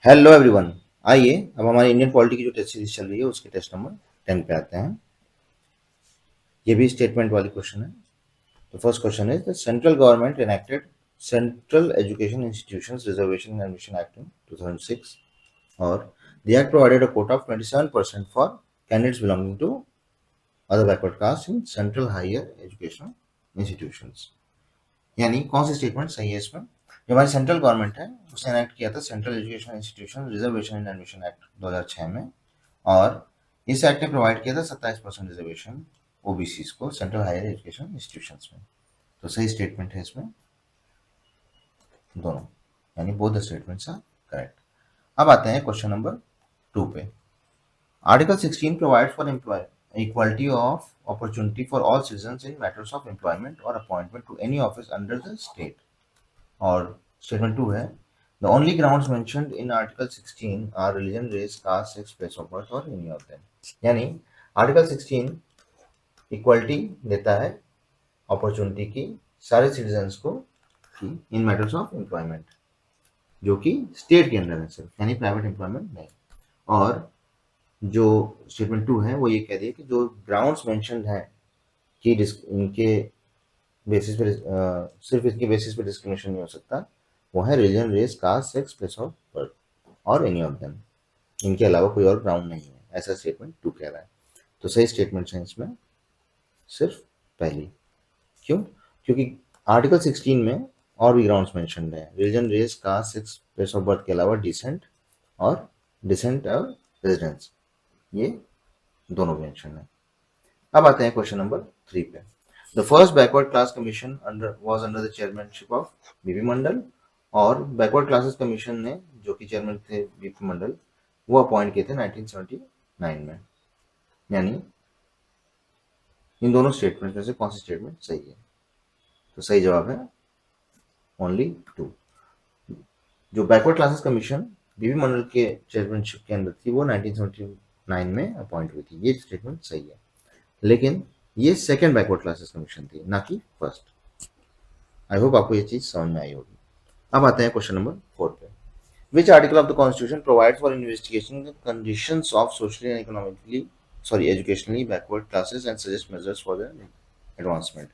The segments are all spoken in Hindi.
Hello everyone. आइए अब हमारी इंडियन पॉलिटी की जो टेस्ट सीरीज चल रही है उसके टेस्ट नंबर 10 पे आते हैं। ये भी स्टेटमेंट वाली क्वेश्चन है। तो first question is the central government enacted central education institutions reservation and admission act in 2006 और the act provided a quota of 27% for candidates belonging to other backward caste in central higher educational institutions। यानी कौन सी स्टेटमेंट सही है इसमें? जो हमारी सेंट्रल गवर्नमेंट है उसने एनेक्ट किया था central education institution reservation and admission act 2006 में, और इस एक्ट ने प्रोवाइड किया था 27% रिजर्वेशन ओबीसी को सेंट्रल हायर एजुकेशन इंस्टीट्यूशंस में। तो सही स्टेटमेंट है इसमें दोनों, यानी both the statements are correct. अब आते हैं क्वेश्चन नंबर 2 पे। Article 16 provides for employ equality of opportunity for all citizens in matters of employment or appointment to any office under the state। और स्टेटमेंट 2 है the only grounds mentioned in article 16 are religion, race, caste, sex, place of birth और एनी ऑफ देम। यानी आर्टिकल 16 इक्वलिटी देता है अपॉर्चुनिटी की सारे सिटीजन्स को की इन मैटर्स ऑफ एम्प्लॉयमेंट, जो कि स्टेट के अंदर है सिर्फ, यानी प्राइवेट एम्प्लॉयमेंट नहीं। और जो स्टेटमेंट 2 है वो ये कह दिया कि जो ग्राउंड्स मेंशन्ड हैं कि इनके बेसिस पे सिर्फ इसके बेसिस पे डिस्क्रिमिनेशन नहीं हो सकता, वो है religion, race, caste, sex, place of birth और एनी ऑफ देम। इनके अलावा कोई और ग्राउंड नहीं है, ऐसा स्टेटमेंट 2 कह रहा है। तो सही स्टेटमेंट है इसमें सिर्फ पहली। क्यों? क्योंकि आर्टिकल 16 में और भी ग्राउंड्स मेंशन्ड है, religion, race, caste, sex, place of birth के अलावा डिसेंट और रेजिडेंस, ये दोनों मेंशन है। अब आते हैं क्वेश्चन नंबर 3 पे। The first backward class commission was under the chairmanship of BP Mandal, और बैकवर्ड क्लासेस कमीशन ने जो कि चेयरमैन थे बीपी मंडल, वो अपॉइंट किए थे 1979 में। यानी इन दोनों स्टेटमेंट में से कौन सी स्टेटमेंट सही है? तो सही जवाब है ओनली 2। जो बैकवर्ड क्लासेस कमीशन बीपी मंडल के चेयरमैनशिप के अंदर थी वो 1979 में अपॉइंट हुई थी, ये स्टेटमेंट सही है। लेकिन ये सेकंड बैकवर्ड क्लासेस कमीशन थी, ना कि फर्स्ट। आई होप आपको ये चीज समझ में आई होगी। अब आते हैं क्वेश्चन नंबर 4 पे। Which article of the constitution provides for investigation the conditions of socially and economically educationally backward classes and suggest measures for their advancement.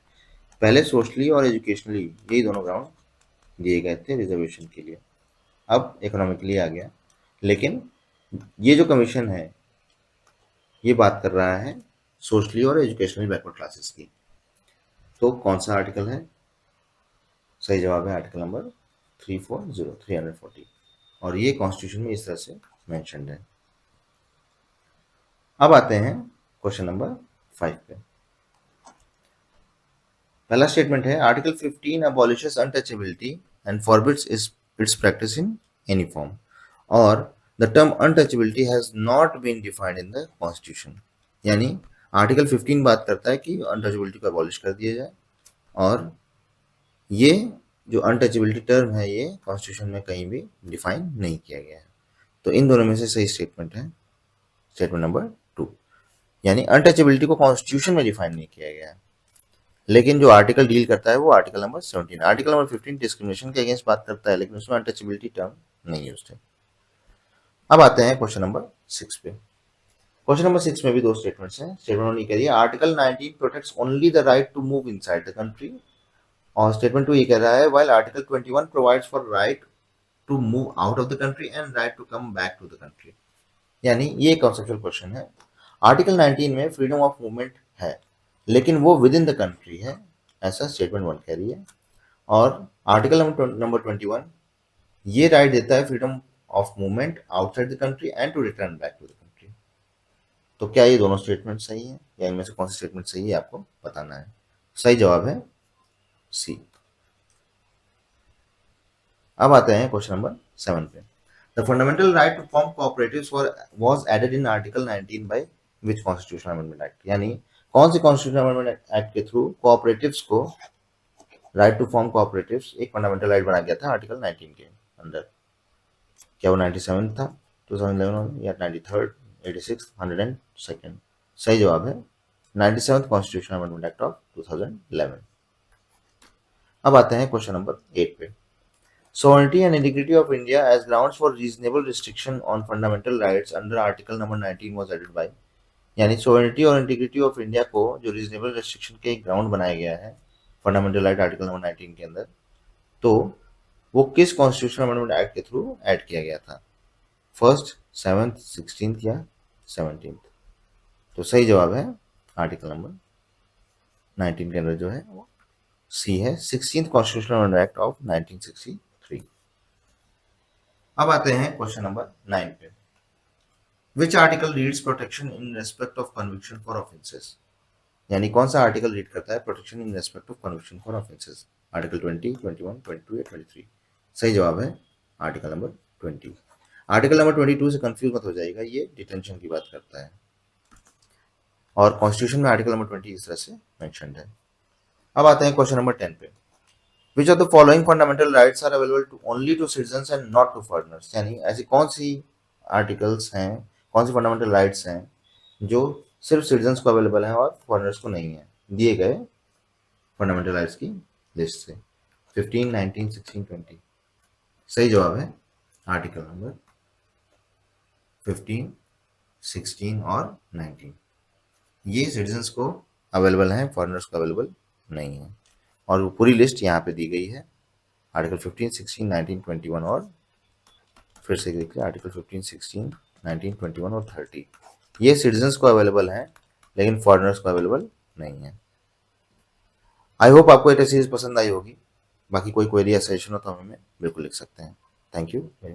पहले सोशली और एजुकेशनली यही दोनों ग्राउंड दिए गए थे रिजर्वेशन के लिए, अब इकोनॉमिकली आ गया। लेकिन ये जो कमीशन है ये बात कर रहा है सोशली और एजुकेशनली बैकवर्ड क्लासेस की। तो कौन सा आर्टिकल है? सही जवाब है आर्टिकल नंबर 340 और ये कॉन्स्टिट्यूशन में इस तरह से मेंशन्ड है। अब आते हैं क्वेश्चन नंबर 5 पे। पहला स्टेटमेंट है article 15 abolishes untouchability and forbids its practice in any form, और the term untouchability has not been defined in the constitution. यानी आर्टिकल 15 बात करता है कि अनटचेबिलिटी को अबॉलिश कर दिया जाए, और ये जो अनटचेबिलिटी टर्म है ये कॉन्स्टिट्यूशन में कहीं भी डिफाइन नहीं किया गया है। तो इन दोनों में से सही स्टेटमेंट है स्टेटमेंट नंबर 2। यानी अनटचेबिलिटी को कॉन्स्टिट्यूशन में डिफाइन नहीं किया गया है, लेकिन जो आर्टिकल डील करता है वो article number 17। Article number 15 discrimination के अगेंस्ट बात करता है, लेकिन उसमें अनटचेबिलिटी टर्म नहीं यूज है। अब आते हैं क्वेश्चन नंबर 6 पे। क्वेश्चन नंबर 6 में भी दो स्टेटमेंट्स हैं। स्टेटमेंट 1 कह रही है article 19 protects only the right to move inside the country, और स्टेटमेंट 2 ये कह रहा है while article 21 provides for right to move out of the country and right to come back to the country. यानी ये कॉन्सेप्चुअल क्वेश्चन है। आर्टिकल 19 में फ्रीडम ऑफ मूवमेंट है, लेकिन वो विद इन द कंट्री है, ऐसा स्टेटमेंट 1 कह रही है। और आर्टिकल नंबर 21 ये राइट देता है freedom of movement outside the country and to return back to the country. तो क्या ये दोनों स्टेटमेंट सही है, या इनमें से कौन सी स्टेटमेंट सही है आपको बताना है। सही जवाब है सी। अब आते हैं क्वेश्चन नंबर 7 पे। The fundamental right to form cooperatives was added in article 19 by which constitutional amendment act. यानी कौन सी कॉन्स्टिट्यूशनल अमेंडमेंट एक्ट के थ्रू कोऑपरेटिव्स को राइट टू फॉर्म कोऑपरेटिव्स एक फंडामेंटल राइट बनाया गया था आर्टिकल 19 के अंदर? क्या वो 97 था, 2011 या 93rd, 86th, 102nd? सही जवाब है 97th constitutional amendment act of 2011। अब आते हैं क्वेश्चन नंबर 8 पे। Sovereignty and integrity of India as grounds for reasonable restriction on fundamental rights under Article number 19 was added by, यानी सोवरेनिटी और इंटीग्रिटी ऑफ इंडिया को जो रीजनेबल रेस्ट्रिक्शन के एक ग्राउंड बनाया गया है फंडामेंटल राइट आर्टिकल नंबर 19 के अंदर, तो वो किस कॉन्स्टिट्यूशनल अमेंडमेंट एक्ट के थ्रू ऐड किया गया था? फर्स्ट, सेवंथ, 16th या 17th? तो सही जवाब है आर्टिकल नंबर 19 के अंदर जो है वो सी है, 16th constitutional amendment act of 1963। अब आते हैं क्वेश्चन नंबर 9 पे। Which article reads protection in respect of conviction for offences? यानी कौन सा आर्टिकल रीड करता है protection in respect of conviction for offences? Article 20, 21, 22 या 23? सही जवाब है आर्टिकल नंबर 20। आर्टिकल नंबर 22 से कंफ्यूज मत हो जाएगा, ये डिटेंशन की बात करता है और कॉन्स्टिट्यूशन में आर्टिकल नंबर 20 इस तरह से मेंशन्ड है। अब आते हैं क्वेश्चन नंबर 10 पे। Which of the following fundamental rights are available to only to citizens and not to foreigners? यानी ऐसी कौन सी आर्टिकल्स हैं, कौन सी फंडामेंटल राइट्स हैं जो सिर्फ सिटीजन्स को अवेलेबल है और फॉरेनर्स को नहीं है, दिए गए फंडामेंटल राइट्स की लिस्ट से? 15, 19, 16, 20? सही जवाब है आर्टिकल नंबर 15, 16 और 19। ये सिटीजन्स को अवेलेबल हैं, फॉरेनर्स को अवेलेबल नहीं है, और वो पूरी लिस्ट यहाँ पे दी गई है। आर्टिकल 15, 16, 19, 21 और फिर से देखिए आर्टिकल 15, 16, 19, 21 और 30, ये सिटीजन्स को अवेलेबल हैं लेकिन फॉरेनर्स को अवेलेबल नहीं है। आई होप आपको ये सीरीज पसंद आई होगी। बाकी कोई क्वेरी या सजेशन हो तो हमें बिल्कुल लिख सकते हैं। Thank you very much.